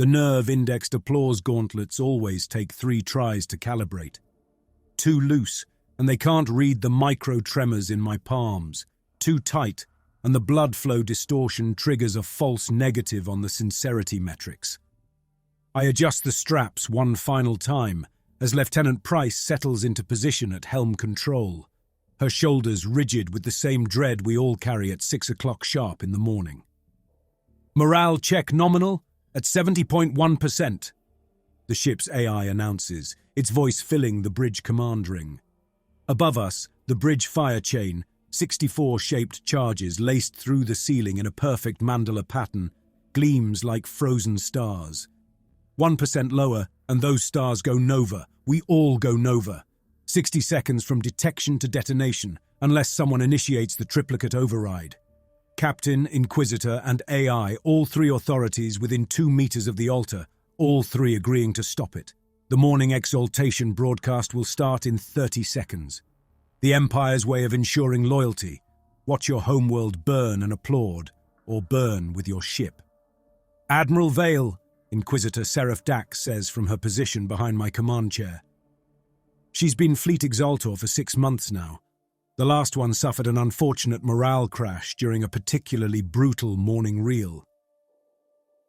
The nerve-indexed Applaud gauntlets always take 3 tries to calibrate. Too loose, and they can't read the micro-tremors in my palms. Too tight, and the blood flow distortion triggers a false negative on the sincerity metrics. I adjust the straps one final time as Lieutenant Price settles into position at helm control, her shoulders rigid with the same dread we all carry at 6 o'clock sharp in the morning. Morale check nominal at 70.1%. The ship's AI announces, its voice filling the bridge command ring. Above us, the bridge fire chain, 64 shaped charges laced through the ceiling in a perfect mandala pattern, gleams like frozen stars. 1% lower, and those stars go nova. We all go nova. 60 seconds from detection to detonation, unless someone initiates the triplicate override. Captain, Inquisitor, and AI, all 3 authorities within 2 meters of the altar, all 3 agreeing to stop it. The morning exaltation broadcast will start in 30 seconds. The Empire's way of ensuring loyalty. Watch your homeworld burn and applaud, or burn with your ship. Admiral Vale, Inquisitor Seraph Dax says from her position behind my command chair. She's been Fleet Exaltor for 6 months now. The last one suffered an unfortunate morale crash during a particularly brutal morning reel.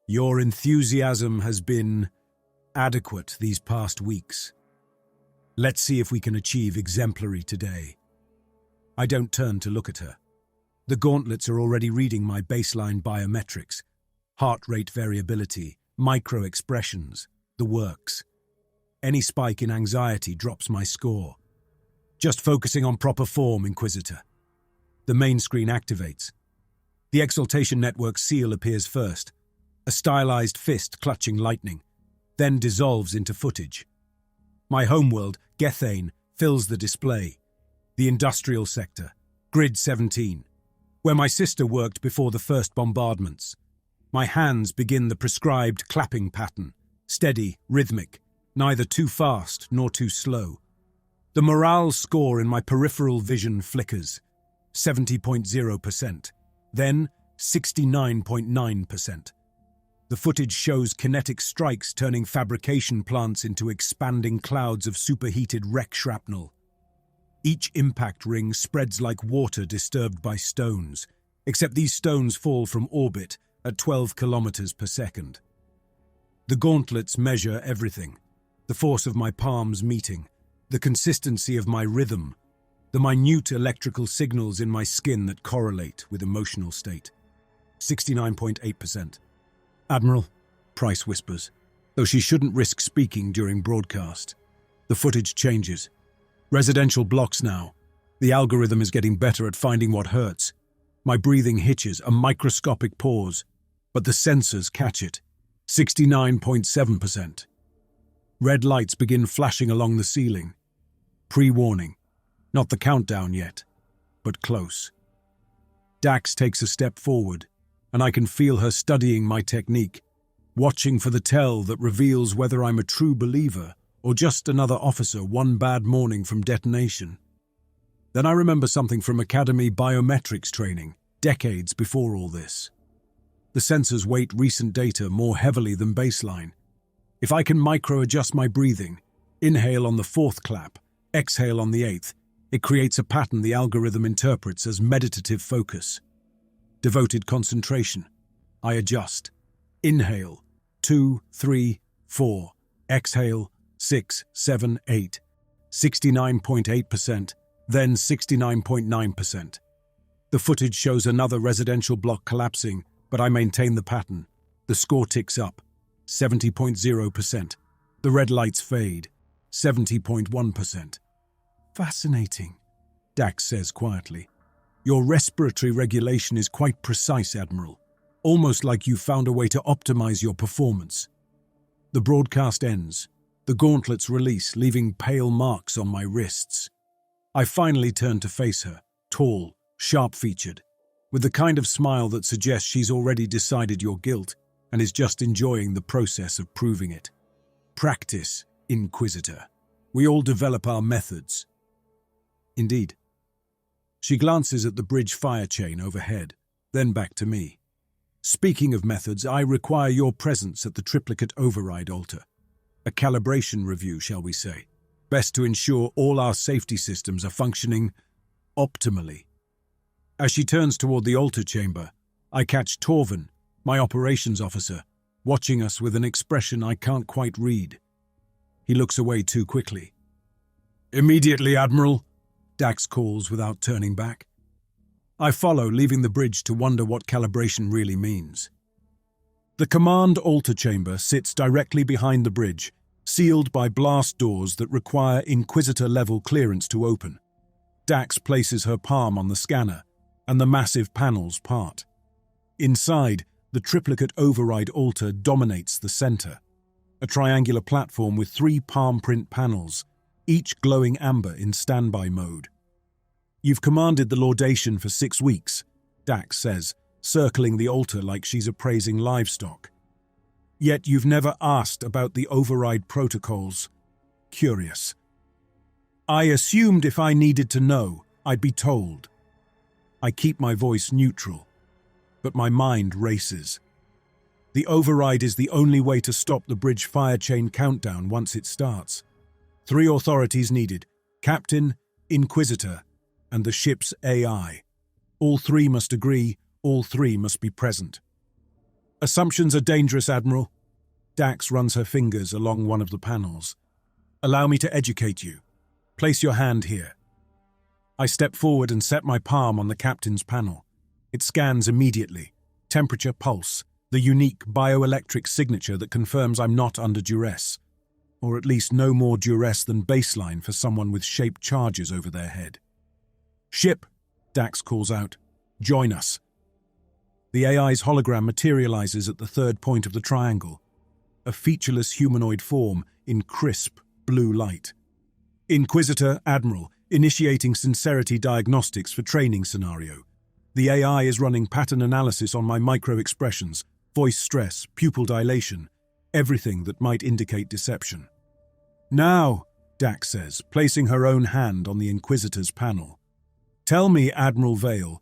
Your enthusiasm has been adequate these past weeks. Let's see if we can achieve exemplary today. I don't turn to look at her. The gauntlets are already reading my baseline biometrics, heart rate variability, micro-expressions, the works. Any spike in anxiety drops my score. Just focusing on proper form, Inquisitor. The main screen activates. The Exaltation Network seal appears first, a stylized fist clutching lightning, then dissolves into footage. My homeworld, Gethane, fills the display. The industrial sector, Grid 17, where my sister worked before the first bombardments. My hands begin the prescribed clapping pattern, steady, rhythmic, neither too fast nor too slow. The morale score in my peripheral vision flickers, 70.0%, then 69.9%. The footage shows kinetic strikes turning fabrication plants into expanding clouds of superheated wreck shrapnel. Each impact ring spreads like water disturbed by stones, except these stones fall from orbit at 12 kilometers per second. The gauntlets measure everything, the force of my palms meeting, the consistency of my rhythm, the minute electrical signals in my skin that correlate with emotional state. 69.8%. Admiral, Price whispers, though she shouldn't risk speaking during broadcast. The footage changes. Residential blocks now. The algorithm is getting better at finding what hurts. My breathing hitches, a microscopic pause, but the sensors catch it. 69.7%. Red lights begin flashing along the ceiling. Pre-warning. Not the countdown yet, but close. Dax takes a step forward, and I can feel her studying my technique, watching for the tell that reveals whether I'm a true believer or just another officer one bad morning from detonation. Then I remember something from Academy biometrics training, decades before all this. The sensors weight recent data more heavily than baseline. If I can micro-adjust my breathing, inhale on the 4th clap, exhale on the 8th, it creates a pattern the algorithm interprets as meditative focus. Devoted concentration. I adjust. Inhale, 2, 3, 4. Exhale, 6, 7, 8. 69.8%, then 69.9%. The footage shows another residential block collapsing, but I maintain the pattern. The score ticks up, 70.0%. The red lights fade, 70.1%. Fascinating, Dax says quietly. Your respiratory regulation is quite precise, Admiral. Almost like you found a way to optimize your performance. The broadcast ends. The gauntlets release, leaving pale marks on my wrists. I finally turn to face her, tall, sharp-featured, with the kind of smile that suggests she's already decided your guilt and is just enjoying the process of proving it. Practice, Inquisitor. We all develop our methods. Indeed. She glances at the bridge fire chain overhead, then back to me. Speaking of methods, I require your presence at the triplicate override altar. A calibration review, shall we say. Best to ensure all our safety systems are functioning optimally. As she turns toward the altar chamber, I catch Torvin, my operations officer, watching us with an expression I can't quite read. He looks away too quickly. "Immediately, Admiral," Dax calls without turning back. I follow, leaving the bridge to wonder what calibration really means. The command altar chamber sits directly behind the bridge, sealed by blast doors that require Inquisitor-level clearance to open. Dax places her palm on the scanner, and the massive panels part. Inside, the triplicate override altar dominates the center, a triangular platform with 3 palm print panels, each glowing amber in standby mode. "You've commanded the laudation for 6 weeks, Dax says, circling the altar like she's appraising livestock. Yet you've never asked about the override protocols. Curious. I assumed if I needed to know, I'd be told. I keep my voice neutral, but my mind races. The override is the only way to stop the bridge fire chain countdown once it starts. 3 authorities needed: Captain, Inquisitor, and the ship's AI. All 3 must agree, all 3 must be present. Assumptions are dangerous, Admiral. Dax runs her fingers along one of the panels. Allow me to educate you. Place your hand here. I step forward and set my palm on the captain's panel. It scans immediately. Temperature, pulse, the unique bioelectric signature that confirms I'm not under duress. Or at least no more duress than baseline for someone with shaped charges over their head. "Ship," Dax calls out. "Join us." The AI's hologram materializes at the 3rd point of the triangle, a featureless humanoid form in crisp blue light. "Inquisitor, Admiral, initiating sincerity diagnostics for training scenario. The AI is running pattern analysis on my micro-expressions, voice stress, pupil dilation, everything that might indicate deception." "Now," Dax says, placing her own hand on the Inquisitor's panel. "Tell me, Admiral Vale,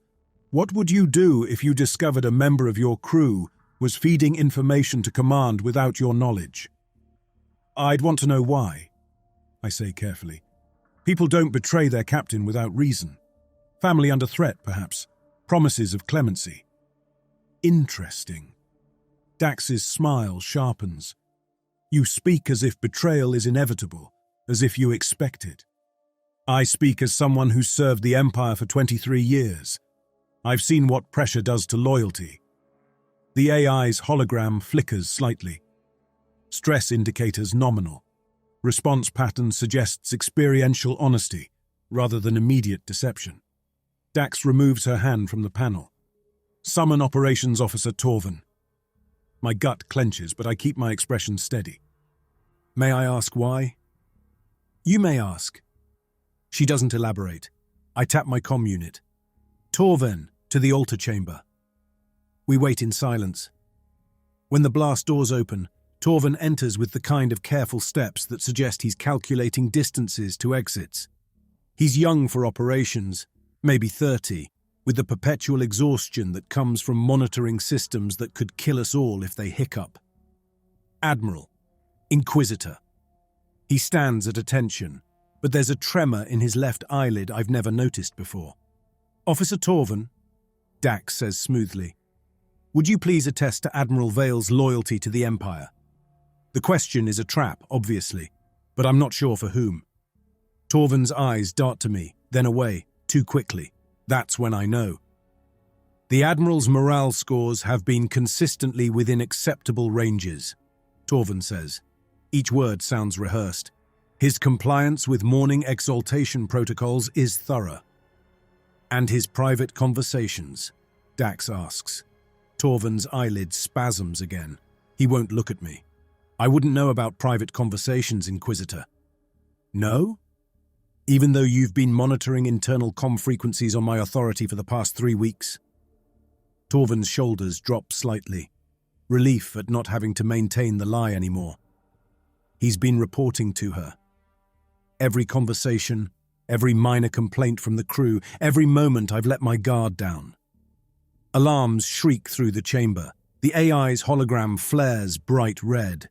what would you do if you discovered a member of your crew was feeding information to command without your knowledge?" "I'd want to know why," I say carefully. "People don't betray their captain without reason. Family under threat, perhaps. Promises of clemency." "Interesting." Dax's smile sharpens. "You speak as if betrayal is inevitable, as if you expect it. I speak as someone who's served the Empire for 23 years. I've seen what pressure does to loyalty." The AI's hologram flickers slightly. Stress indicators nominal. Response pattern suggests experiential honesty, rather than immediate deception. Dax removes her hand from the panel. "Summon Operations Officer Torvin." My gut clenches, but I keep my expression steady. "May I ask why?" "You may ask." She doesn't elaborate. I tap my comm unit. "Torvin, to the altar chamber." We wait in silence. When the blast doors open, Torvin enters with the kind of careful steps that suggest he's calculating distances to exits. He's young for operations, maybe 30, with the perpetual exhaustion that comes from monitoring systems that could kill us all if they hiccup. "Admiral, Inquisitor." He stands at attention, but there's a tremor in his left eyelid I've never noticed before. "Officer Torvin," Dax says smoothly, "would you please attest to Admiral Vale's loyalty to the Empire?" The question is a trap, obviously, but I'm not sure for whom. Torvin's eyes dart to me, then away, too quickly. That's when I know. "The Admiral's morale scores have been consistently within acceptable ranges," Torvin says. Each word sounds rehearsed. "His compliance with morning exaltation protocols is thorough." "And his private conversations?" Dax asks. Torvin's eyelid spasms again. He won't look at me. "I wouldn't know about private conversations, Inquisitor." "No? Even though you've been monitoring internal comm frequencies on my authority for the past 3 weeks?" Torvin's shoulders drop slightly. Relief at not having to maintain the lie anymore. He's been reporting to her. Every conversation, every minor complaint from the crew, every moment I've let my guard down. Alarms shriek through the chamber. The AI's hologram flares bright red.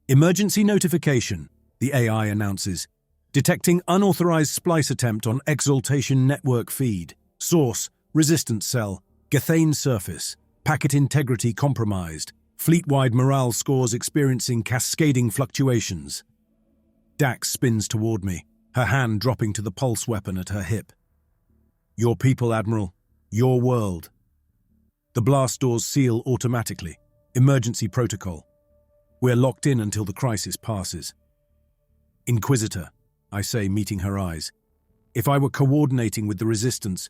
Emergency notification, the AI announces. Detecting unauthorized splice attempt on exaltation network feed. Source, resistance cell, Gethane surface. Packet integrity compromised. Fleet-wide morale scores experiencing cascading fluctuations. Dax spins toward me, her hand dropping to the pulse weapon at her hip. Your people, Admiral. Your world. The blast doors seal automatically. Emergency protocol. We're locked in until the crisis passes. Inquisitor, I say, meeting her eyes. If I were coordinating with the Resistance,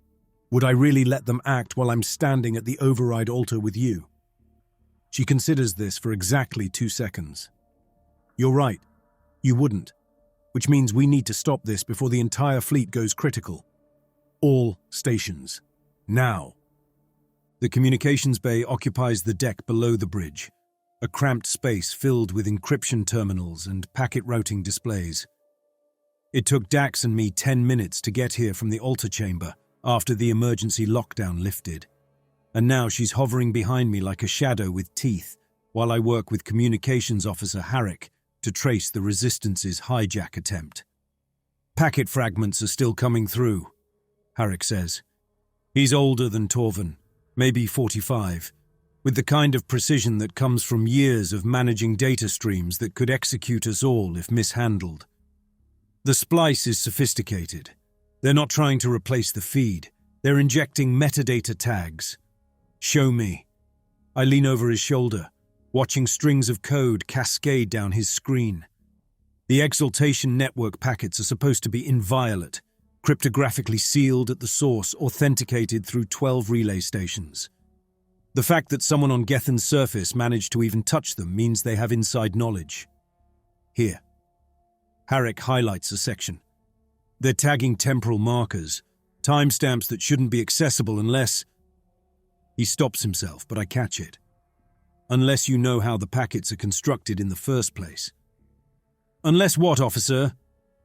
would I really let them act while I'm standing at the override altar with you? She considers this for exactly 2 seconds. You're right. You wouldn't. Which means we need to stop this before the entire fleet goes critical. All stations. Now. The communications bay occupies the deck below the bridge, a cramped space filled with encryption terminals and packet routing displays. It took Dax and me 10 minutes to get here from the altar chamber after the emergency lockdown lifted. And now she's hovering behind me like a shadow with teeth while I work with Communications Officer Harrick to trace the Resistance's hijack attempt. Packet fragments are still coming through, Harrick says. He's older than Torvin, maybe 45, with the kind of precision that comes from years of managing data streams that could execute us all if mishandled. The splice is sophisticated. They're not trying to replace the feed. They're injecting metadata tags. Show me. I lean over his shoulder, watching strings of code cascade down his screen. The exaltation network packets are supposed to be inviolate, cryptographically sealed at the source, authenticated through 12 relay stations. The fact that someone on Gethan's surface managed to even touch them means they have inside knowledge. Here. Harrick highlights a section. They're tagging temporal markers, timestamps that shouldn't be accessible unless... He stops himself, but I catch it. Unless you know how the packets are constructed in the first place. Unless what, officer?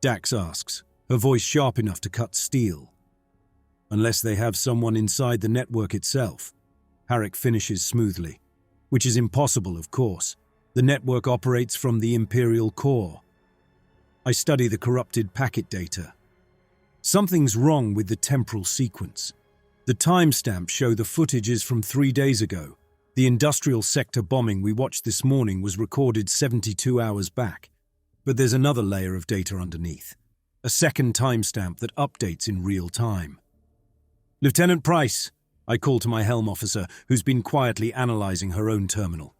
Dax asks, her voice sharp enough to cut steel. Unless they have someone inside the network itself, Harrick finishes smoothly. Which is impossible, of course. The network operates from the Imperial core. I study the corrupted packet data. Something's wrong with the temporal sequence. The timestamps show the footage is from 3 days ago. The industrial sector bombing we watched this morning was recorded 72 hours back. But there's another layer of data underneath. A second timestamp that updates in real time. Lieutenant Price, I call to my helm officer, who's been quietly analyzing her own terminal.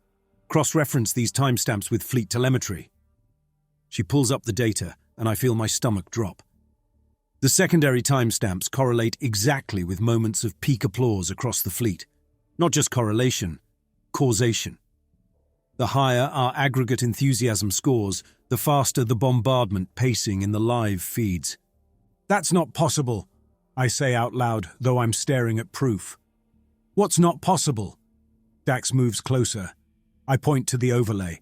Cross-reference these timestamps with fleet telemetry. She pulls up the data, and I feel my stomach drop. The secondary timestamps correlate exactly with moments of peak applause across the fleet. Not just correlation, causation. The higher our aggregate enthusiasm scores, the faster the bombardment pacing in the live feeds. That's not possible, I say out loud, though I'm staring at proof. What's not possible? Dax moves closer. I point to the overlay.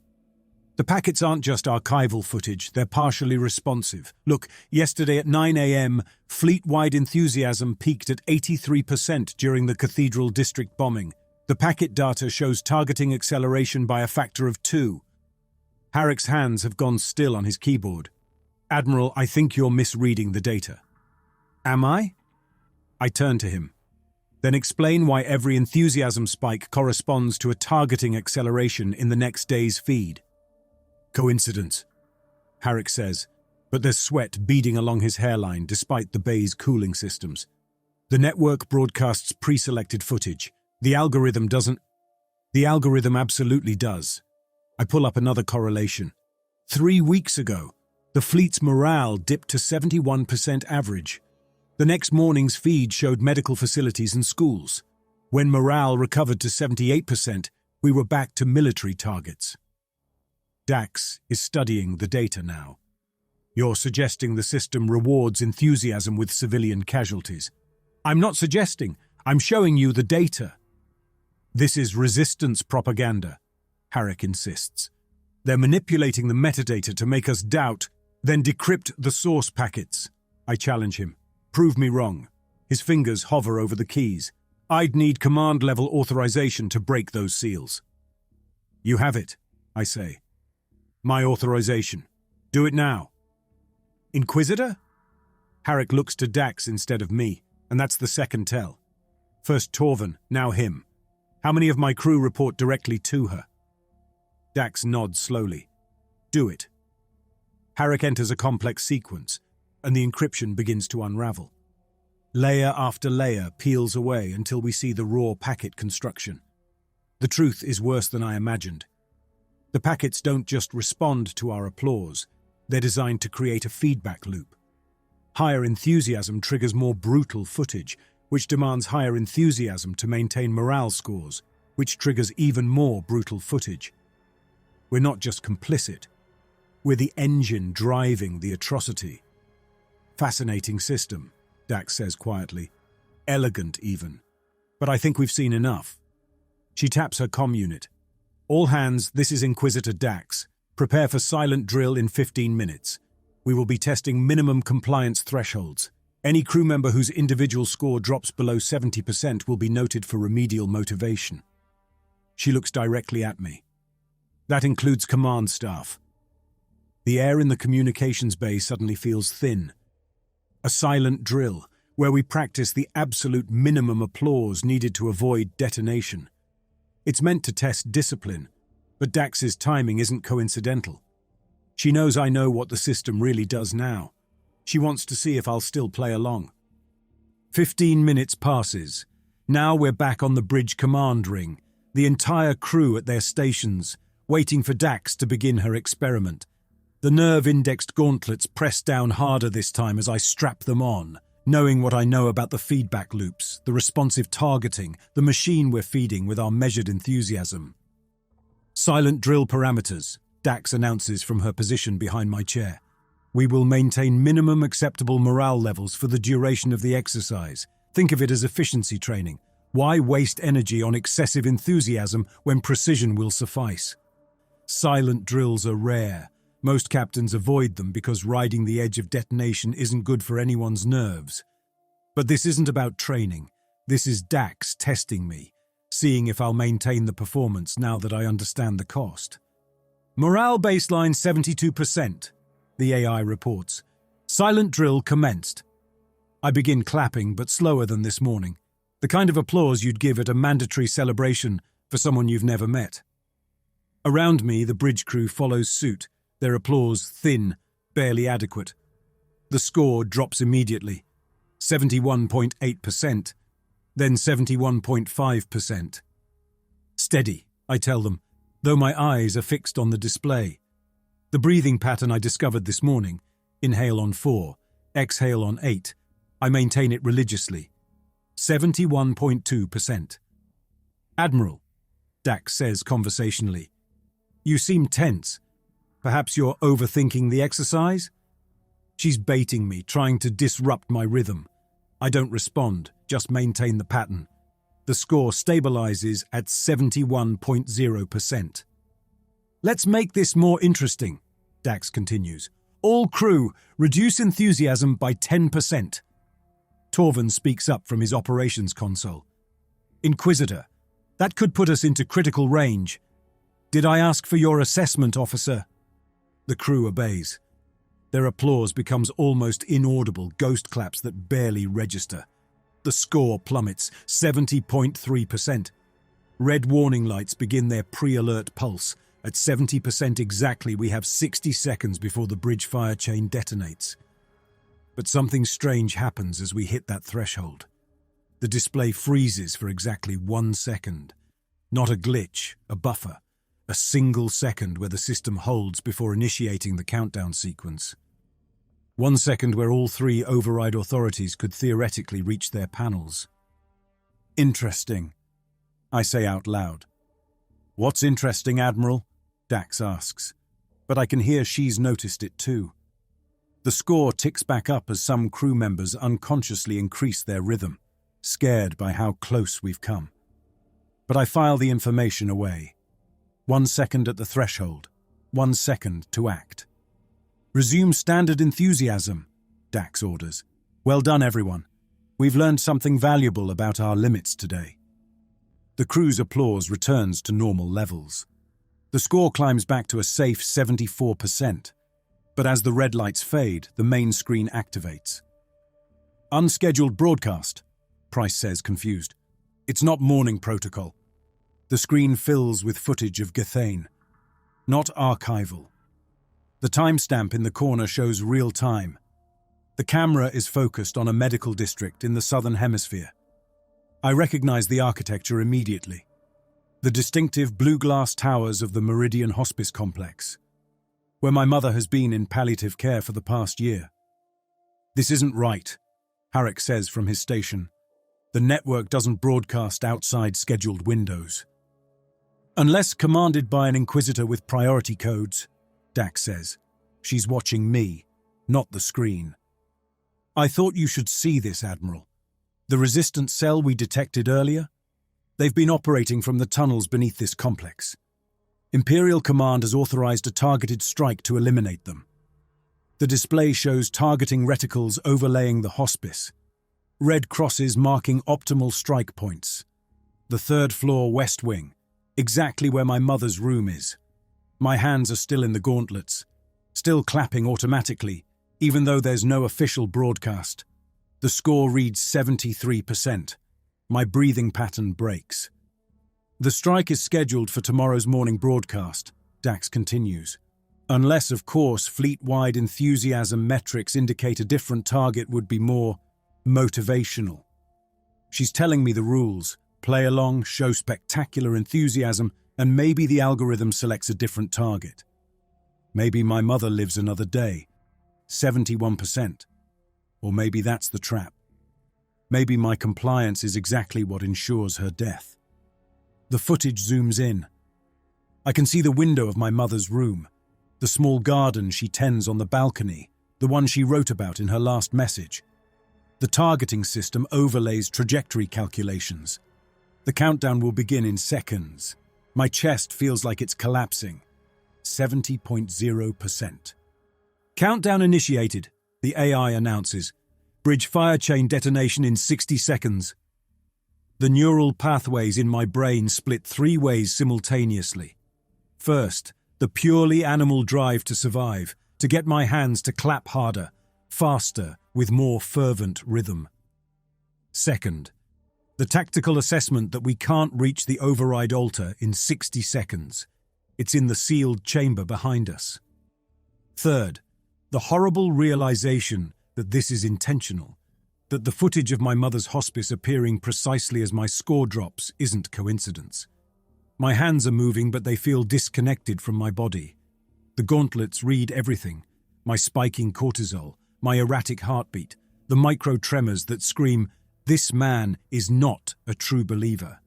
The packets aren't just archival footage, they're partially responsive. Look, yesterday at 9 a.m., fleet-wide enthusiasm peaked at 83% during the Cathedral District bombing. The packet data shows targeting acceleration by a factor of 2. Harrick's hands have gone still on his keyboard. Admiral, I think you're misreading the data. Am I? I turn to him. Then explain why every enthusiasm spike corresponds to a targeting acceleration in the next day's feed. Coincidence, Harrick says, but there's sweat beading along his hairline despite the bay's cooling systems. The network broadcasts pre-selected footage. The algorithm doesn't. The algorithm absolutely does. I pull up another correlation. 3 weeks ago, the fleet's morale dipped to 71% average. The next morning's feed showed medical facilities and schools. When morale recovered to 78%, we were back to military targets. Dax is studying the data now. You're suggesting the system rewards enthusiasm with civilian casualties. I'm not suggesting, I'm showing you the data. This is resistance propaganda, Harrick insists. They're manipulating the metadata to make us doubt, then decrypt the source packets. I challenge him. Prove me wrong. His fingers hover over the keys. I'd need command-level authorization to break those seals. You have it, I say. My authorization. Do it now. Inquisitor? Harrick looks to Dax instead of me, and that's the second tell. First Torvin, now him. How many of my crew report directly to her? Dax nods slowly. Do it. Harrick enters a complex sequence, and the encryption begins to unravel. Layer after layer peels away until we see the raw packet construction. The truth is worse than I imagined. The packets don't just respond to our applause, they're designed to create a feedback loop. Higher enthusiasm triggers more brutal footage, which demands higher enthusiasm to maintain morale scores, which triggers even more brutal footage. We're not just complicit, we're the engine driving the atrocity. Fascinating system, Dax says quietly. Elegant even. But I think we've seen enough. She taps her comm unit. All hands, this is Inquisitor Dax. Prepare for silent drill in 15 minutes. We will be testing minimum compliance thresholds. Any crew member whose individual score drops below 70% will be noted for remedial motivation. She looks directly at me. That includes command staff. The air in the communications bay suddenly feels thin. A silent drill, where we practice the absolute minimum applause needed to avoid detonation. It's meant to test discipline, but Dax's timing isn't coincidental. She knows I know what the system really does now. She wants to see if I'll still play along. 15 minutes passes. Now we're back on the bridge command ring, the entire crew at their stations, waiting for Dax to begin her experiment. The nerve-indexed gauntlets press down harder this time as I strap them on, knowing what I know about the feedback loops, the responsive targeting, the machine we're feeding with our measured enthusiasm. Silent drill parameters, Dax announces from her position behind my chair. We will maintain minimum acceptable morale levels for the duration of the exercise. Think of it as efficiency training. Why waste energy on excessive enthusiasm when precision will suffice? Silent drills are rare. Most captains avoid them because riding the edge of detonation isn't good for anyone's nerves. But this isn't about training. This is Dax testing me, seeing if I'll maintain the performance now that I understand the cost. Morale baseline 72%, the AI reports. Silent drill commenced. I begin clapping, but slower than this morning. The kind of applause you'd give at a mandatory celebration for someone you've never met. Around me, the bridge crew follows suit, their applause thin, barely adequate. The score drops immediately, 71.8%, then 71.5%. Steady, I tell them, though my eyes are fixed on the display. The breathing pattern I discovered this morning, inhale on 4, exhale on 8, I maintain it religiously. 71.2%. Admiral, Dax says conversationally, you seem tense. Perhaps you're overthinking the exercise? She's baiting me, trying to disrupt my rhythm. I don't respond, just maintain the pattern. The score stabilizes at 71.0%. Let's make this more interesting, Dax continues. All crew, reduce enthusiasm by 10%. Torvin speaks up from his operations console. Inquisitor, that could put us into critical range. Did I ask for your assessment, officer? The crew obeys. Their applause becomes almost inaudible ghost claps that barely register. The score plummets, 70.3%. Red warning lights begin their pre-alert pulse. At 70% exactly, we have 60 seconds before the bridge fire chain detonates. But something strange happens as we hit that threshold. The display freezes for exactly 1 second. Not a glitch, a buffer. A single second where the system holds before initiating the countdown sequence. 1 second where all 3 override authorities could theoretically reach their panels. Interesting, I say out loud. What's interesting, Admiral? Dax asks, but I can hear she's noticed it too. The score ticks back up as some crew members unconsciously increase their rhythm, scared by how close we've come. But I file the information away. 1 second at the threshold, 1 second to act. Resume standard enthusiasm, Dax orders. Well done, everyone. We've learned something valuable about our limits today. The crew's applause returns to normal levels. The score climbs back to a safe 74%, but as the red lights fade, the main screen activates. Unscheduled broadcast, Price says, confused. It's not morning protocol. The screen fills with footage of Gathane, not archival. The timestamp in the corner shows real time. The camera is focused on a medical district in the southern hemisphere. I recognize the architecture immediately. The distinctive blue glass towers of the Meridian Hospice Complex, where my mother has been in palliative care for the past year. This isn't right, Harrick says from his station. The network doesn't broadcast outside scheduled windows. Unless commanded by an inquisitor with priority codes, Dax says. She's watching me, not the screen. I thought you should see this, Admiral. The resistance cell we detected earlier? They've been operating from the tunnels beneath this complex. Imperial Command has authorized a targeted strike to eliminate them. The display shows targeting reticles overlaying the hospice, red crosses marking optimal strike points. The third floor west wing, exactly where my mother's room is. My hands are still in the gauntlets, still clapping automatically, even though there's no official broadcast. The score reads 73%. My breathing pattern breaks. The strike is scheduled for tomorrow's morning broadcast, Dax continues. Unless, of course, fleet-wide enthusiasm metrics indicate a different target would be more motivational. She's telling me the rules. Play along, show spectacular enthusiasm, and maybe the algorithm selects a different target. Maybe my mother lives another day. 71%. Or maybe that's the trap. Maybe my compliance is exactly what ensures her death. The footage zooms in. I can see the window of my mother's room, the small garden she tends on the balcony, the one she wrote about in her last message. The targeting system overlays trajectory calculations. The countdown will begin in seconds. My chest feels like it's collapsing. 70.0%. Countdown initiated, the AI announces. Bridge fire chain detonation in 60 seconds. The neural pathways in my brain split 3 ways simultaneously. First, the purely animal drive to survive, to get my hands to clap harder, faster, with more fervent rhythm. Second, the tactical assessment that we can't reach the override altar in 60 seconds. It's in the sealed chamber behind us. Third, the horrible realization that this is intentional, that the footage of my mother's hospice appearing precisely as my score drops isn't coincidence. My hands are moving, but they feel disconnected from my body. The gauntlets read everything, my spiking cortisol, my erratic heartbeat, the micro-tremors that scream, "This man is not a true believer."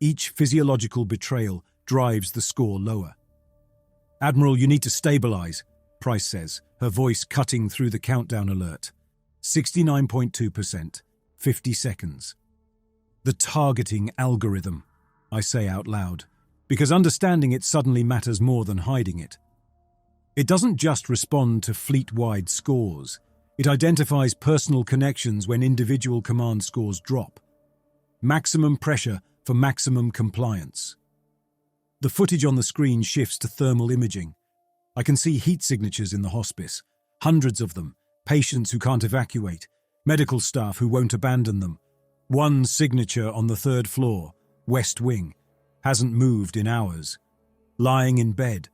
Each physiological betrayal drives the score lower. "Admiral, you need to stabilize," Price says, her voice cutting through the countdown alert. 69.2%, 50 seconds. The targeting algorithm, I say out loud, because understanding it suddenly matters more than hiding it. It doesn't just respond to fleet-wide scores. It identifies personal connections when individual command scores drop. Maximum pressure for maximum compliance. The footage on the screen shifts to thermal imaging. I can see heat signatures in the hospice, hundreds of them, patients who can't evacuate, medical staff who won't abandon them. One signature on the third floor, West Wing, hasn't moved in hours. Lying in bed,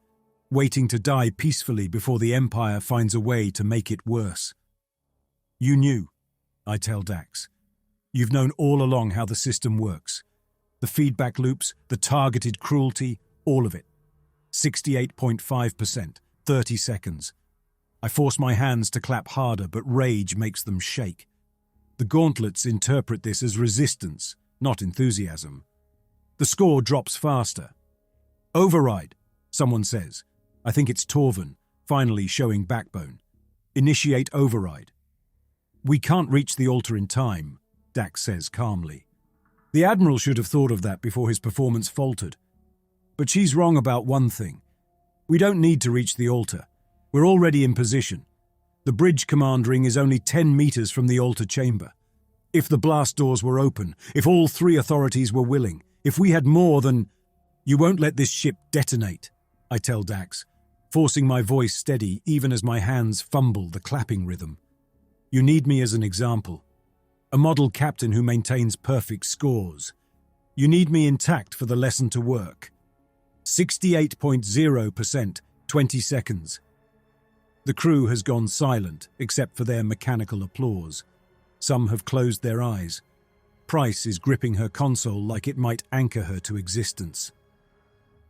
waiting to die peacefully before the Empire finds a way to make it worse. "You knew," I tell Dax. "You've known all along how the system works. The feedback loops, the targeted cruelty, all of it. 68.5%, 30 seconds. I force my hands to clap harder, but rage makes them shake. The gauntlets interpret this as resistance, not enthusiasm. The score drops faster. "Override," someone says. I think it's Torvin, finally showing backbone. "Initiate override." "We can't reach the altar in time," Dax says calmly. The Admiral should have thought of that before his performance faltered. But she's wrong about one thing. We don't need to reach the altar. We're already in position. The bridge command ring is only 10 meters from the altar chamber. If the blast doors were open, if all three authorities were willing, if we had more than... You won't let this ship detonate, I tell Dax, forcing my voice steady even as my hands fumble the clapping rhythm. You need me as an example. A model captain who maintains perfect scores. You need me intact for the lesson to work. 68.0%, 20 seconds. The crew has gone silent, except for their mechanical applause. Some have closed their eyes. Price is gripping her console like it might anchor her to existence.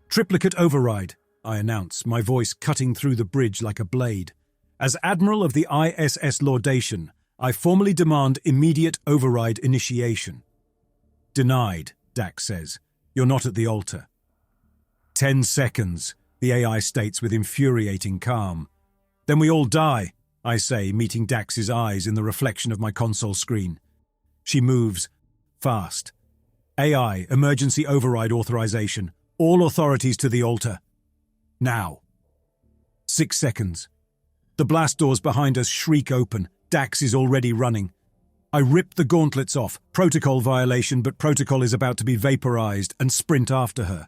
Triplicate override, I announce, my voice cutting through the bridge like a blade. As Admiral of the ISS Laudation, I formally demand immediate override initiation. Denied, Dax says. You're not at the altar. 10 seconds, the AI states with infuriating calm. Then we all die, I say, meeting Dax's eyes in the reflection of my console screen. She moves fast. AI, emergency override authorization. All authorities to the altar. Now. 6 seconds. The blast doors behind us shriek open. Dax is already running. I rip the gauntlets off. Protocol violation, but protocol is about to be vaporized, and sprint after her.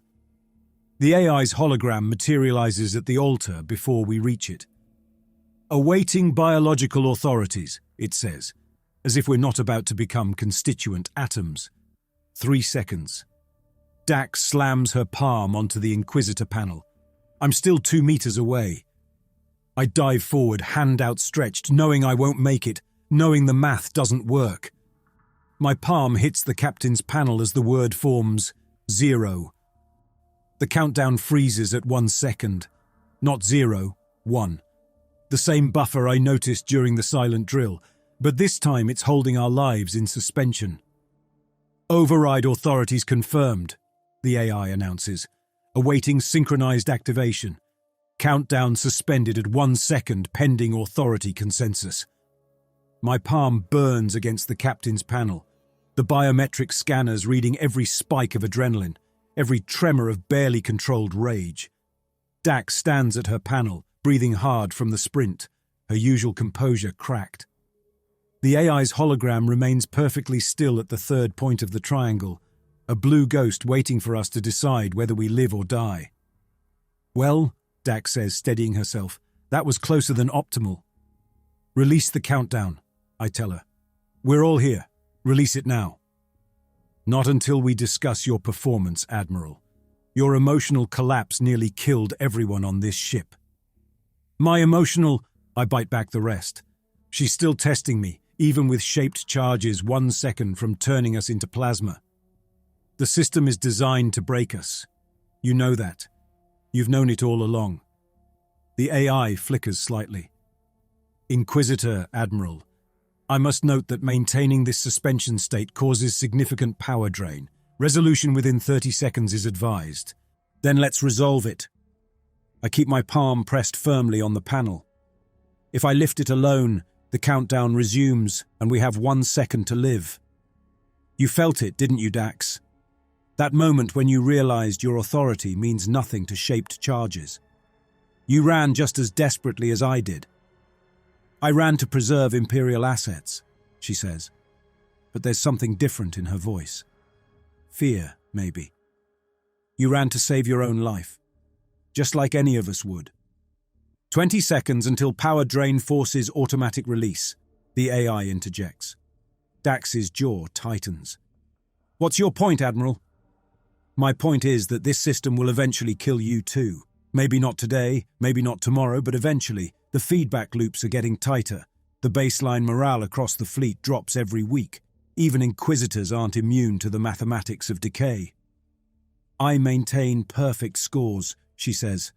The AI's hologram materializes at the altar before we reach it. Awaiting biological authorities, it says, as if we're not about to become constituent atoms. 3 seconds. Dax slams her palm onto the Inquisitor panel. I'm still 2 meters away. I dive forward, hand outstretched, knowing I won't make it, knowing the math doesn't work. My palm hits the captain's panel as the word forms 0. The countdown freezes at 1 second. Not 0, 1. The same buffer I noticed during the silent drill, but this time it's holding our lives in suspension. Override authorities confirmed, the AI announces, awaiting synchronized activation. Countdown suspended at 1 second pending authority consensus. My palm burns against the captain's panel, the biometric scanners reading every spike of adrenaline, every tremor of barely controlled rage. Dax stands at her panel, breathing hard from the sprint, her usual composure cracked. The AI's hologram remains perfectly still at the third point of the triangle, a blue ghost waiting for us to decide whether we live or die. Well, Dax says, steadying herself, that was closer than optimal. Release the countdown, I tell her. We're all here. Release it now. Not until we discuss your performance, Admiral. Your emotional collapse nearly killed everyone on this ship. My emotional... I bite back the rest. She's still testing me, even with shaped charges 1 second from turning us into plasma. The system is designed to break us. You know that. You've known it all along. The AI flickers slightly. Inquisitor, Admiral. I must note that maintaining this suspension state causes significant power drain. Resolution within 30 seconds is advised. Then let's resolve it. I keep my palm pressed firmly on the panel. If I lift it alone, the countdown resumes and we have 1 second to live. You felt it, didn't you, Dax? That moment when you realized your authority means nothing to shaped charges. You ran just as desperately as I did. I ran to preserve Imperial assets, she says. But there's something different in her voice. Fear, maybe. You ran to save your own life. Just like any of us would. 20 seconds until power drain forces automatic release, the AI interjects. Dax's jaw tightens. What's your point, Admiral? My point is that this system will eventually kill you too. Maybe not today, maybe not tomorrow, but eventually. The feedback loops are getting tighter. The baseline morale across the fleet drops every week. Even Inquisitors aren't immune to the mathematics of decay. I maintain perfect scores, she says.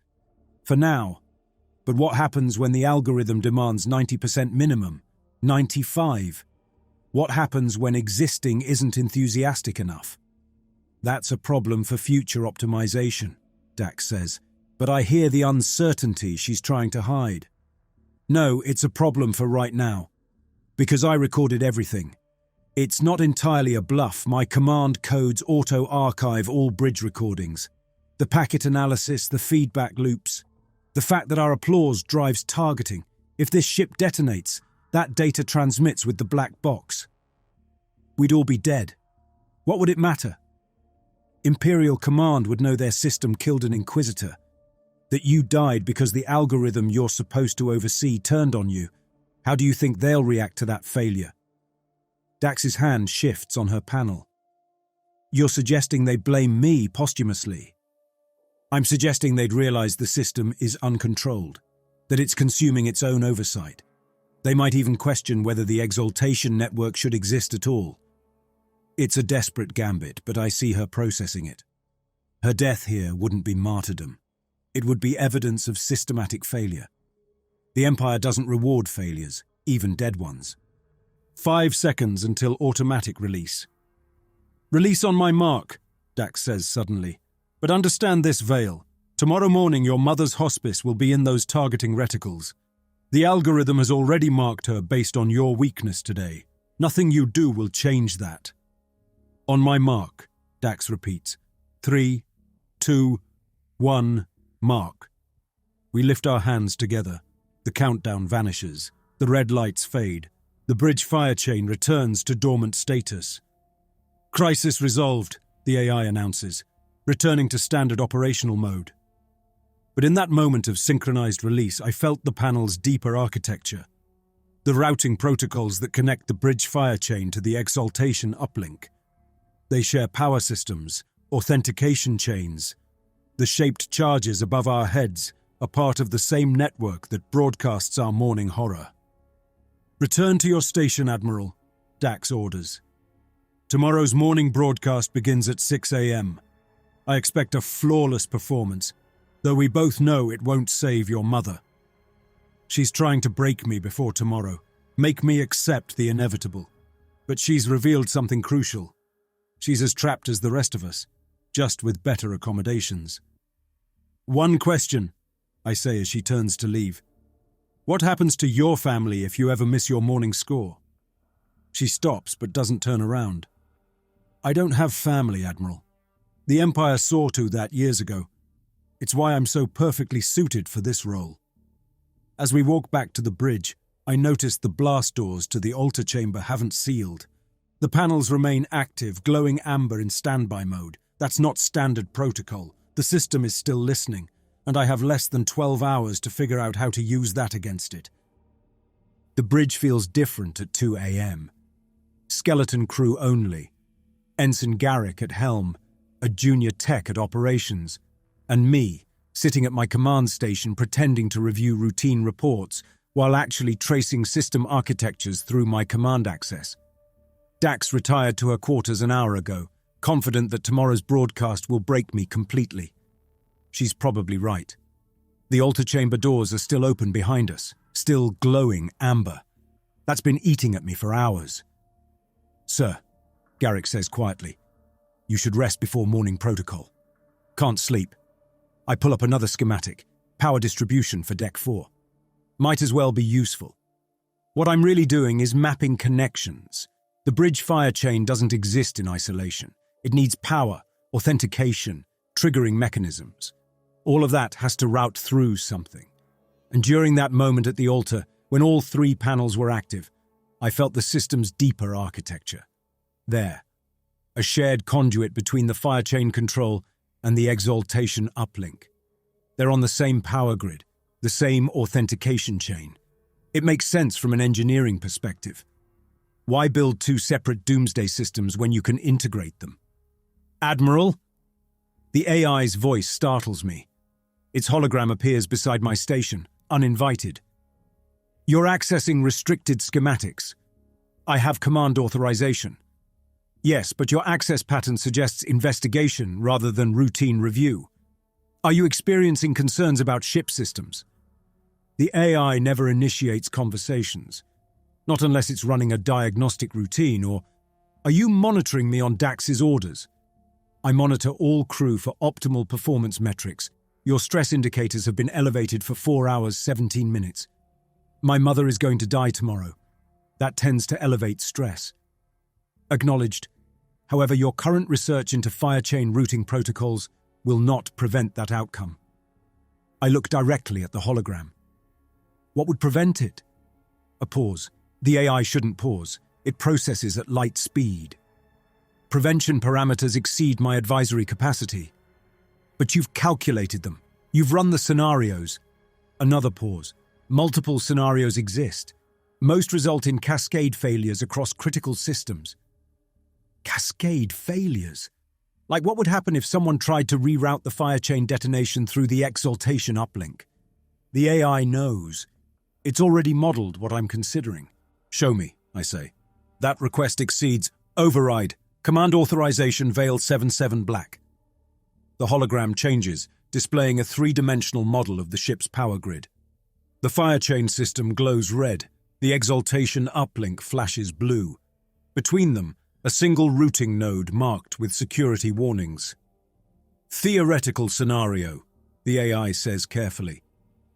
For now. But what happens when the algorithm demands 90% minimum? 95? What happens when existing isn't enthusiastic enough? That's a problem for future optimization, Dax says. But I hear the uncertainty she's trying to hide. No, it's a problem for right now. Because I recorded everything. It's not entirely a bluff. My command codes auto-archive all bridge recordings. The packet analysis, the feedback loops. The fact that our applause drives targeting. If this ship detonates, that data transmits with the black box. We'd all be dead. What would it matter? Imperial Command would know their system killed an Inquisitor, that you died because the algorithm you're supposed to oversee turned on you. How do you think they'll react to that failure? Dax's hand shifts on her panel. You're suggesting they blame me posthumously. I'm suggesting they'd realize the system is uncontrolled, that it's consuming its own oversight. They might even question whether the exaltation network should exist at all. It's a desperate gambit, but I see her processing it. Her death here wouldn't be martyrdom. It would be evidence of systematic failure. The Empire doesn't reward failures, even dead ones. 5 seconds until automatic release. Release on my mark, Dax says suddenly. But understand this, Vale. Tomorrow morning your mother's hospice will be in those targeting reticles. The algorithm has already marked her based on your weakness today. Nothing you do will change that. On my mark, Dax repeats. 3, 2, 1, mark. We lift our hands together. The countdown vanishes. The red lights fade. The bridge fire chain returns to dormant status. Crisis resolved, the AI announces, returning to standard operational mode. But in that moment of synchronized release, I felt the panel's deeper architecture. The routing protocols that connect the bridge fire chain to the exaltation uplink. They share power systems, authentication chains. The shaped charges above our heads are part of the same network that broadcasts our morning horror. Return to your station, Admiral, Dax orders. Tomorrow's morning broadcast begins at 6 a.m. I expect a flawless performance, though we both know it won't save your mother. She's trying to break me before tomorrow, make me accept the inevitable. But she's revealed something crucial. She's as trapped as the rest of us, just with better accommodations. One question, I say as she turns to leave. What happens to your family if you ever miss your morning score? She stops but doesn't turn around. I don't have family, Admiral. The Empire saw to that years ago. It's why I'm so perfectly suited for this role. As we walk back to the bridge, I notice the blast doors to the altar chamber haven't sealed. The panels remain active, glowing amber in standby mode. That's not standard protocol. The system is still listening, and I have less than 12 hours to figure out how to use that against it. The bridge feels different at 2 a.m. Skeleton crew only. Ensign Garrick at helm, a junior tech at operations, and me, sitting at my command station pretending to review routine reports while actually tracing system architectures through my command access. Dax retired to her quarters an hour ago, confident that tomorrow's broadcast will break me completely. She's probably right. The altar chamber doors are still open behind us, still glowing amber. That's been eating at me for hours. Sir, Garrick says quietly, you should rest before morning protocol. Can't sleep. I pull up another schematic, power distribution for Deck 4. Might as well be useful. What I'm really doing is mapping connections. The bridge fire chain doesn't exist in isolation. It needs power, authentication, triggering mechanisms. All of that has to route through something. And during that moment at the altar, when all 3 panels were active, I felt the system's deeper architecture. There, a shared conduit between the fire chain control and the exaltation uplink. They're on the same power grid, the same authentication chain. It makes sense from an engineering perspective. Why build 2 separate doomsday systems when you can integrate them? Admiral? The AI's voice startles me. Its hologram appears beside my station, uninvited. You're accessing restricted schematics. I have command authorization. Yes, but your access pattern suggests investigation rather than routine review. Are you experiencing concerns about ship systems? The AI never initiates conversations, not unless it's running a diagnostic routine, or are you monitoring me on Dax's orders? I monitor all crew for optimal performance metrics. Your stress indicators have been elevated for 4 hours, 17 minutes. My mother is going to die tomorrow. That tends to elevate stress. Acknowledged. However, your current research into fire chain routing protocols will not prevent that outcome. I look directly at the hologram. What would prevent it? A pause. The AI shouldn't pause. It processes at light speed. Prevention parameters exceed my advisory capacity. But you've calculated them. You've run the scenarios. Another pause. Multiple scenarios exist. Most result in cascade failures across critical systems. Cascade failures? Like what would happen if someone tried to reroute the fire chain detonation through the exaltation uplink? The AI knows. It's already modeled what I'm considering. Show me, I say. That request exceeds. Override. Command authorization Veil 77 Black. The hologram changes, displaying a three-dimensional model of the ship's power grid. The fire chain system glows red. The exaltation uplink flashes blue. Between them, a single routing node marked with security warnings. Theoretical scenario, the AI says carefully.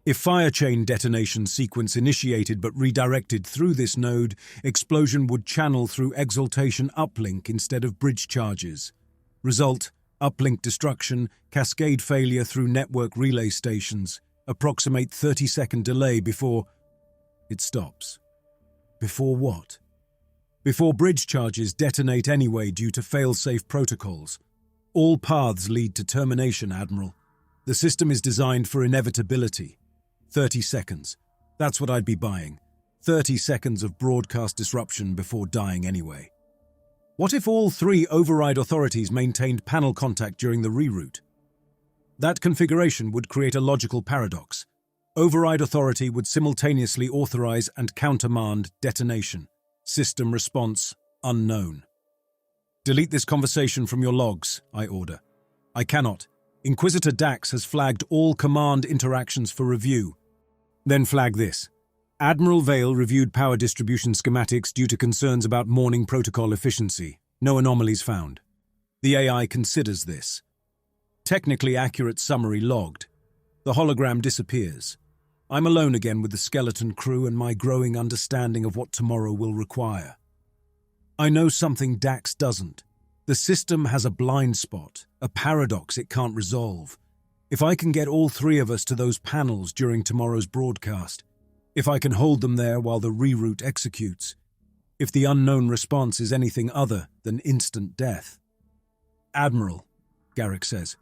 If fire chain detonation sequence initiated but redirected through this node, explosion would channel through exaltation uplink instead of bridge charges. Result, uplink destruction, cascade failure through network relay stations, approximate 30-second delay before... It stops. Before what? Before bridge charges detonate anyway due to fail-safe protocols. All paths lead to termination, Admiral. The system is designed for inevitability. 30 seconds. That's what I'd be buying. 30 seconds of broadcast disruption before dying anyway. What if all three override authorities maintained panel contact during the reroute? That configuration would create a logical paradox. Override authority would simultaneously authorize and countermand detonation. System response unknown. Delete this conversation from your logs, I order. I cannot. Inquisitor Dax has flagged all command interactions for review. Then flag this. Admiral Vale reviewed power distribution schematics due to concerns about morning protocol efficiency. No anomalies found. The AI considers this. Technically accurate summary logged. The hologram disappears. I'm alone again with the skeleton crew and my growing understanding of what tomorrow will require. I know something Dax doesn't. The system has a blind spot, a paradox it can't resolve. If I can get all three of us to those panels during tomorrow's broadcast, if I can hold them there while the reroute executes, if the unknown response is anything other than instant death. Admiral, Garrick says.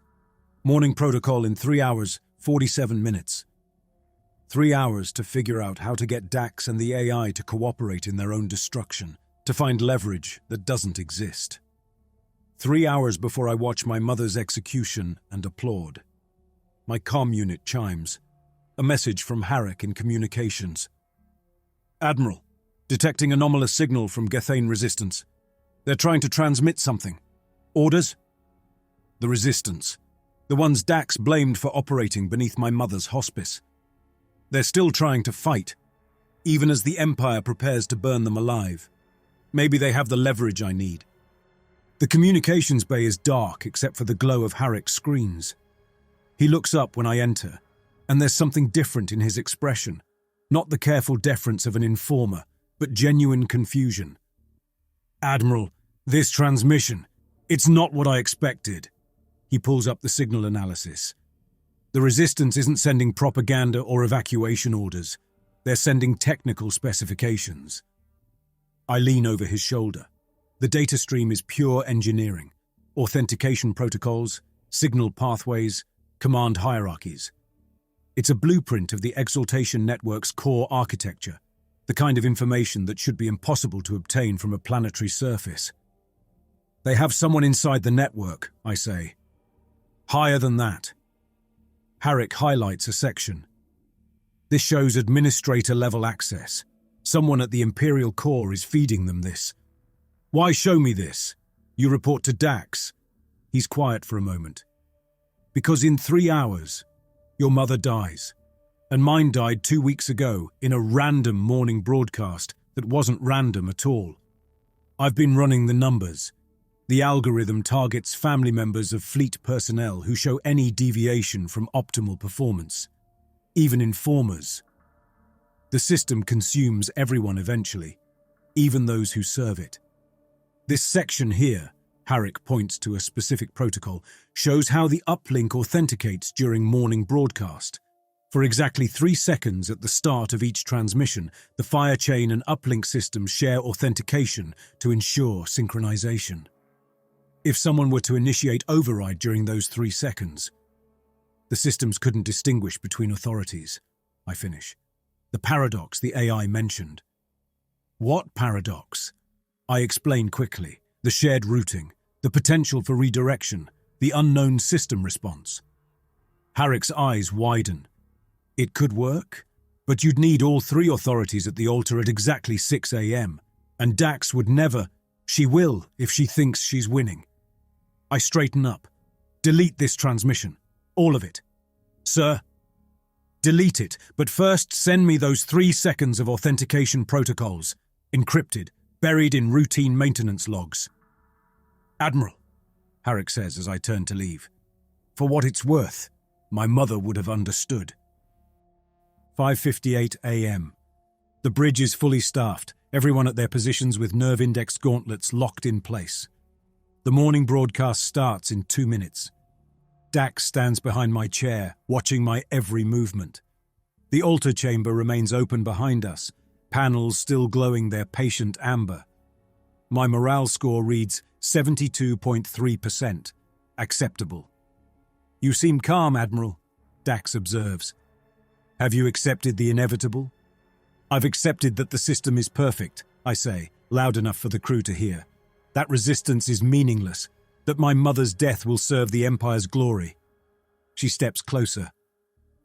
Morning protocol in 3 hours, 47 minutes. 3 hours to figure out how to get Dax and the AI to cooperate in their own destruction, to find leverage that doesn't exist. 3 hours before I watch my mother's execution and applaud. My comm unit chimes. A message from Harrick in communications. Admiral, detecting anomalous signal from Gethane resistance. They're trying to transmit something. Orders? The resistance. The ones Dax blamed for operating beneath my mother's hospice. They're still trying to fight, even as the Empire prepares to burn them alive. Maybe they have the leverage I need. The communications bay is dark except for the glow of Harrick's screens. He looks up when I enter, and there's something different in his expression. Not the careful deference of an informer, but genuine confusion. Admiral, this transmission, it's not what I expected. He pulls up the signal analysis. The Resistance isn't sending propaganda or evacuation orders. They're sending technical specifications. I lean over his shoulder. The data stream is pure engineering. Authentication protocols, signal pathways, command hierarchies. It's a blueprint of the Exaltation Network's core architecture, the kind of information that should be impossible to obtain from a planetary surface. They have someone inside the network, I say. Higher than that. Harrick highlights a section. This shows administrator-level access. Someone at the Imperial core is feeding them this. Why show me this? You report to Dax. He's quiet for a moment. Because in 3 hours, your mother dies. And mine died 2 weeks ago in a random morning broadcast that wasn't random at all. I've been running the numbers. The algorithm targets family members of fleet personnel who show any deviation from optimal performance, even informers. The system consumes everyone eventually, even those who serve it. This section here, Harrick points to a specific protocol, shows how the uplink authenticates during morning broadcast. For exactly 3 seconds at the start of each transmission, the fire chain and uplink systems share authentication to ensure synchronization. If someone were to initiate override during those 3 seconds, the systems couldn't distinguish between authorities. I finish. The paradox the AI mentioned. What paradox? I explain quickly. The shared routing, the potential for redirection, the unknown system response. Harrick's eyes widen. It could work, but you'd need all 3 authorities at the altar at exactly 6 a.m. And Dax would never. She will if she thinks she's winning. I straighten up. Delete this transmission. All of it. Sir? Delete it, but first send me those 3 seconds of authentication protocols, encrypted, buried in routine maintenance logs. Admiral, Harrick says as I turn to leave. For what it's worth, my mother would have understood. 5:58 a.m. The bridge is fully staffed, everyone at their positions with nerve index gauntlets locked in place. The morning broadcast starts in 2 minutes. Dax stands behind my chair, watching my every movement. The altar chamber remains open behind us, panels still glowing their patient amber. My morale score reads 72.3%. Acceptable. You seem calm, Admiral, Dax observes. Have you accepted the inevitable? I've accepted that the system is perfect, I say, loud enough for the crew to hear. That resistance is meaningless, that my mother's death will serve the Empire's glory. She steps closer.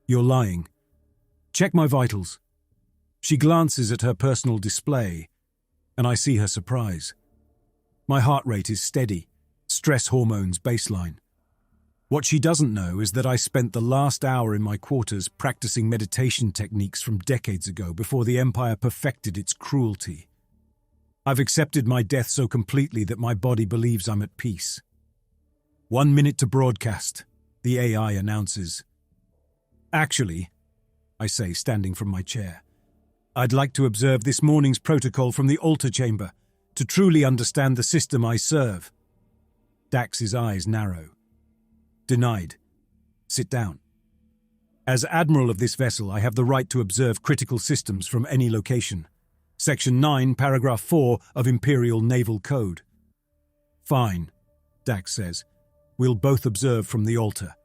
You're lying. Check my vitals. She glances at her personal display, and I see her surprise. My heart rate is steady, stress hormones baseline. What she doesn't know is that I spent the last hour in my quarters practicing meditation techniques from decades ago before the Empire perfected its cruelty. I've accepted my death so completely that my body believes I'm at peace. 1 minute to broadcast, the AI announces. Actually, I say, standing from my chair, I'd like to observe this morning's protocol from the altar chamber to truly understand the system I serve. Dax's eyes narrow. Denied. Sit down. As Admiral of this vessel, I have the right to observe critical systems from any location. Section 9, Paragraph 4 of Imperial Naval Code. Fine, Dax says. We'll both observe from the altar.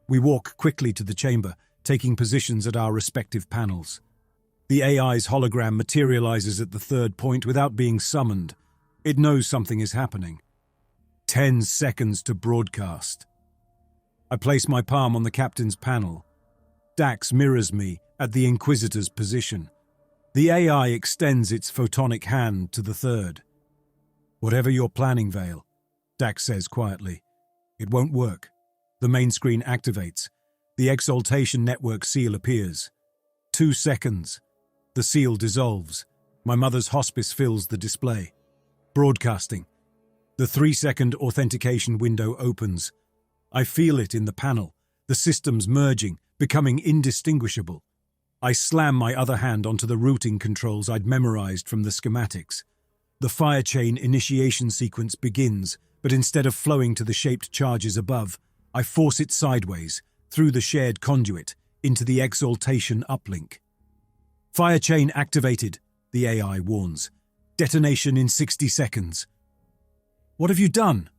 We walk quickly to the chamber, taking positions at our respective panels. The AI's hologram materializes at the 3rd point without being summoned. It knows something is happening. 10 seconds to broadcast. I place my palm on the captain's panel. Dax mirrors me at the Inquisitor's position. The AI extends its photonic hand to the 3rd. Whatever you're planning, Vale, Dax says quietly. It won't work. The main screen activates. The exaltation network seal appears. 2 seconds. The seal dissolves. My mother's hospice fills the display. Broadcasting. The 3-second authentication window opens. I feel it in the panel, the systems merging, becoming indistinguishable. I slam my other hand onto the routing controls I'd memorized from the schematics. The fire chain initiation sequence begins, but instead of flowing to the shaped charges above, I force it sideways, through the shared conduit, into the exaltation uplink. Fire chain activated, the AI warns. Detonation in 60 seconds. What have you done?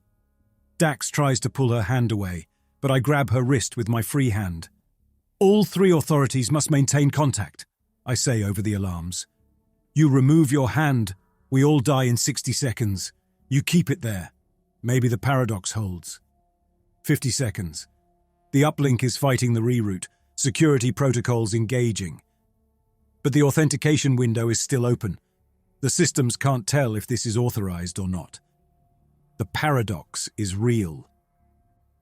Dax tries to pull her hand away, but I grab her wrist with my free hand. All 3 authorities must maintain contact, I say over the alarms. You remove your hand, we all die in 60 seconds. You keep it there. Maybe the paradox holds. 50 seconds. The uplink is fighting the reroute, security protocols engaging. But the authentication window is still open. The systems can't tell if this is authorized or not. The paradox is real.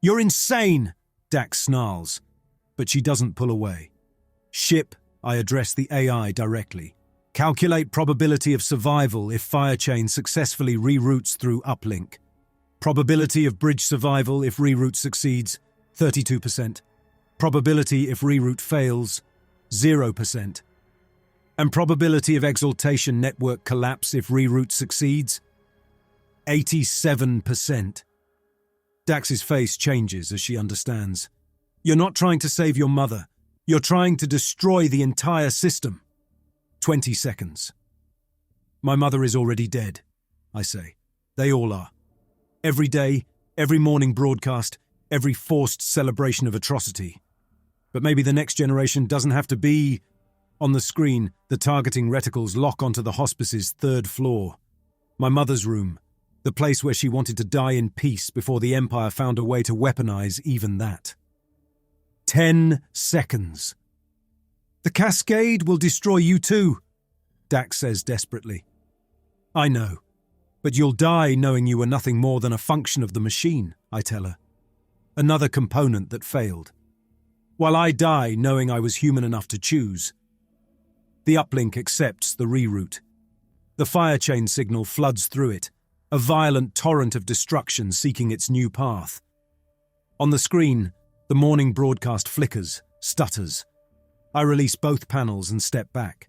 You're insane, Dax snarls, but she doesn't pull away. Ship, I address the AI directly. Calculate probability of survival if fire chain successfully reroutes through uplink. Probability of bridge survival if reroute succeeds, 32%. Probability if reroute fails, 0%. And probability of exaltation network collapse if reroute succeeds, 87%. Dax's face changes as she understands. You're not trying to save your mother. You're trying to destroy the entire system. 20 seconds. My mother is already dead, I say. They all are. Every day, every morning broadcast, every forced celebration of atrocity. But maybe the next generation doesn't have to be... On the screen, the targeting reticles lock onto the hospice's 3rd floor. My mother's room, the place where she wanted to die in peace before the Empire found a way to weaponize even that. 10 seconds. The cascade will destroy you too, Dax says desperately. I know, but you'll die knowing you were nothing more than a function of the machine, I tell her. Another component that failed. While I die knowing I was human enough to choose. The uplink accepts the reroute. The fire chain signal floods through it, a violent torrent of destruction seeking its new path. On the screen, the morning broadcast flickers, stutters. I release both panels and step back.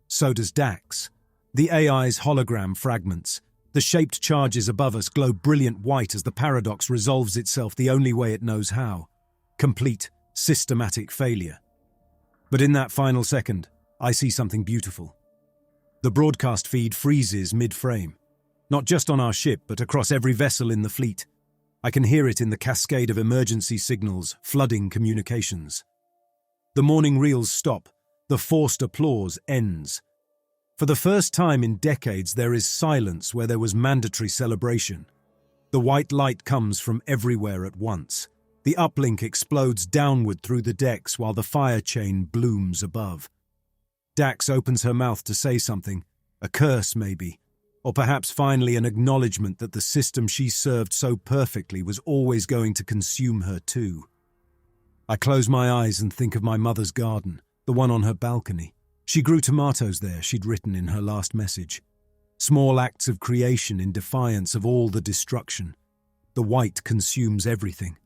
So does Dax. The AI's hologram fragments. The shaped charges above us glow brilliant white as the paradox resolves itself the only way it knows how. Complete, systematic failure. But in that final second, I see something beautiful. The broadcast feed freezes mid-frame. Not just on our ship, but across every vessel in the fleet. I can hear it in the cascade of emergency signals flooding communications. The morning reels stop. The forced applause ends. For the first time in decades, there is silence where there was mandatory celebration. The white light comes from everywhere at once. The uplink explodes downward through the decks while the fire chain blooms above. Dax opens her mouth to say something, a curse maybe, or perhaps finally an acknowledgement that the system she served so perfectly was always going to consume her too. I close my eyes and think of my mother's garden, the one on her balcony. She grew tomatoes there, she'd written in her last message. Small acts of creation in defiance of all the destruction. The white consumes everything.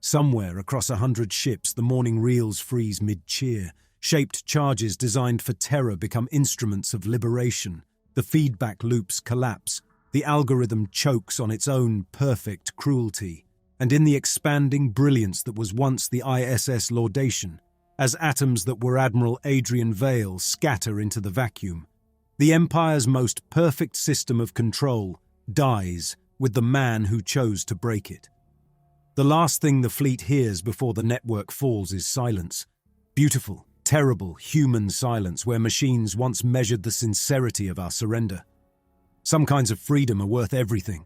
Somewhere across 100 ships, the morning reels freeze mid-cheer. Shaped charges designed for terror become instruments of liberation. The feedback loops collapse. The algorithm chokes on its own perfect cruelty. And in the expanding brilliance that was once the ISS laudation, as atoms that were Admiral Adrian Vale scatter into the vacuum, the Empire's most perfect system of control dies with the man who chose to break it. The last thing the fleet hears before the network falls is silence. Beautiful, terrible, human silence where machines once measured the sincerity of our surrender. Some kinds of freedom are worth everything,